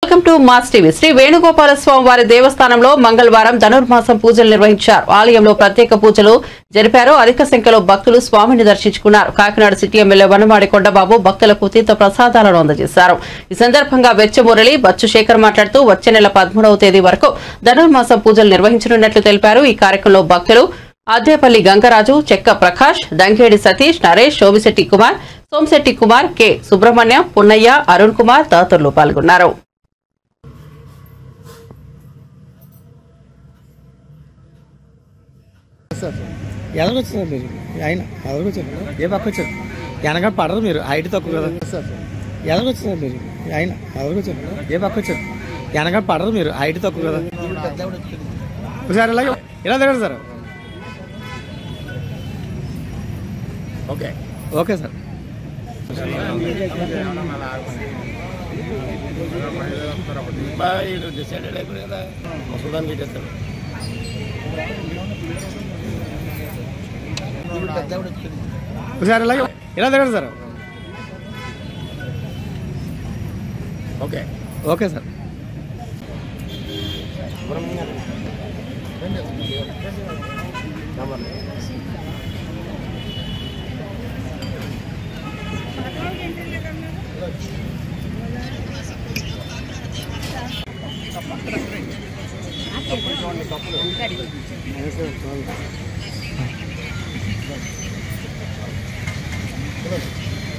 Welcome to mass TV. Shri Venugopala Swamy వారి దేవస్థానంలో మంగళవారం ధనుర్మాసం పూజలు నిర్వహించారు. ఆలయంలో ప్రత్యేక పూజలు జరిపారు. అధిక సంఖ్యలో భక్తులు స్వామిని దర్శించుకున్నారు. కాకినాడ సిటీ ఎమ్మెల్యే వనమాడి కొండబాబు భక్తులకు తీర్థ ప్రసాదాలను అందజేశారు. ఈ సందర్భంగా వెచ్చమురళి, బచ్చు శేఖర్ మాట్లాడుతూ వచ్చే నెల 13వ తేదీ వరకు ధనుర్మాసం పూజలు నిర్వహించనున్నట్లు తెలిపారు. ఈ కార్యక్రమంలో భక్తులు అద్దేపల్లి గంగరాజు, చెక్క ప్రకాష్, దంగేడి సతీష్, నరేష్, శోభిశెట్టి కుమార్, సోమశెట్టి కుమార్, కె సుబ్రహ్మణ్యం, పున్నయ్య, అరుణ్ కుమార్ తదితరులు పాల్గొన్నారు. ఎలాగొచ్చారు మీరు? ఆయన ఎలాగొచ్చారు? ఏ పక్క వచ్చారు? వెనక పడరు మీరు, హైట్ తక్కువ కదా. ఎలాగొచ్చారు మీరు? ఆయన ఎలాగొచ్చారు? ఏ పక్క వచ్చారు? వెనక పడరు మీరు, హైట్ తక్కువ కదా. ఒకసారి ఇలాగే ఇలా తిరగదు సార్. Okay okay sir. ఒకసారి ఇలాగే ఇలా తిరగదు సార్. Okay okay sir.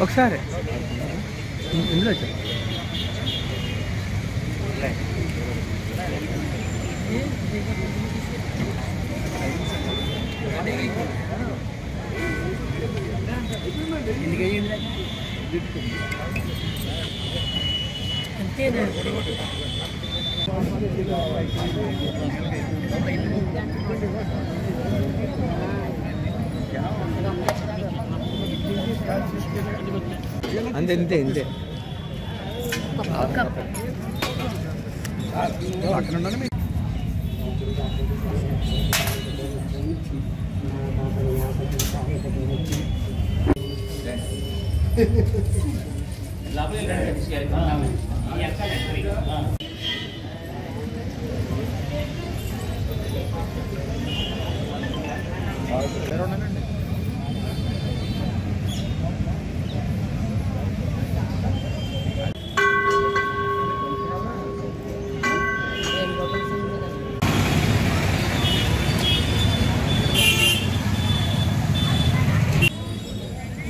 ఒకసారి ఇందులో వచ్చారు. అంతే అంతే అంతే అక్కడ ఉండండి.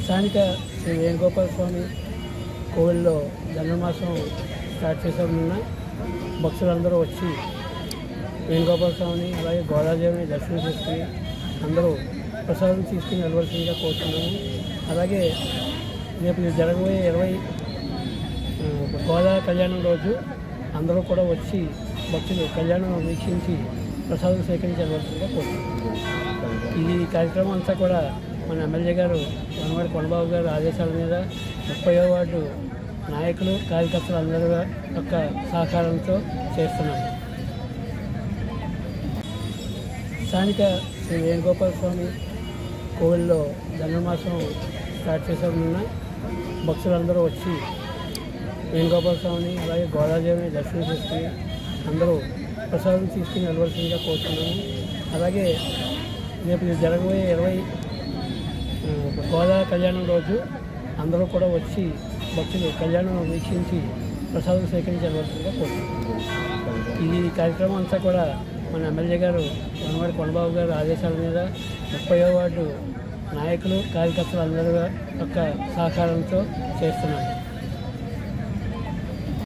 స్థానిక శ్రీ వేణుగోపాల స్వామి కోవిల్లో ధనుర్మాసం స్టార్ట్ చేసామన్న భక్తులందరూ వచ్చి వేణుగోపాల స్వామిని అలాగే గోదాదేవిని దర్శనం చేసుకుని అందరూ ప్రసాదం తీసుకుని వెళ్ళవలసిందిగా కోరుతున్నాము. అలాగే రేపు జరగబోయే 20 గోదా కళ్యాణం రోజు అందరూ కూడా వచ్చి భక్తులు కళ్యాణం వీక్షించి ప్రసాదం సేకరించి వెళ్ళవలసిందిగా కోరుతున్నాము. ఈ కార్యక్రమం అంతా కూడా మన ఎమ్మెల్యే గారు వనమాడి కొండబాబు గారు ఆదేశాల మీద 30వ వార్డు నాయకులు, కార్యకర్తలు అందరి యొక్క సహకారంతో చేస్తున్నాము. స్థానిక శ్రీ వేణుగోపాల స్వామి కోవిల్లో ధనుర్మాసం స్టార్ట్ చేసామన్న భక్తులందరూ వచ్చి వేణుగోపాల స్వామిని అలాగే గోదాదేవిని దర్శనం చేసుకుని అందరూ ప్రసాదం తీసుకుని వెళ్ళవలసిందిగా కోరుతున్నాము. అలాగే రేపు జరగబోయే 20 గోదా కళ్యాణం రోజు అందరూ కూడా వచ్చి భక్తులు కళ్యాణం వీక్షించి ప్రసాదం సేకరించి వెళ్ళవలసిందిగా కోరుతున్నాము. ఈ కార్యక్రమం అంతా కూడా మన ఎమ్మెల్యే గారు వనమాడి కొండబాబు గారు ఆదేశాల మీద 30వ వార్డు నాయకులు, కార్యకర్తలు అందరి యొక్క సహకారంతో చేస్తున్నాము.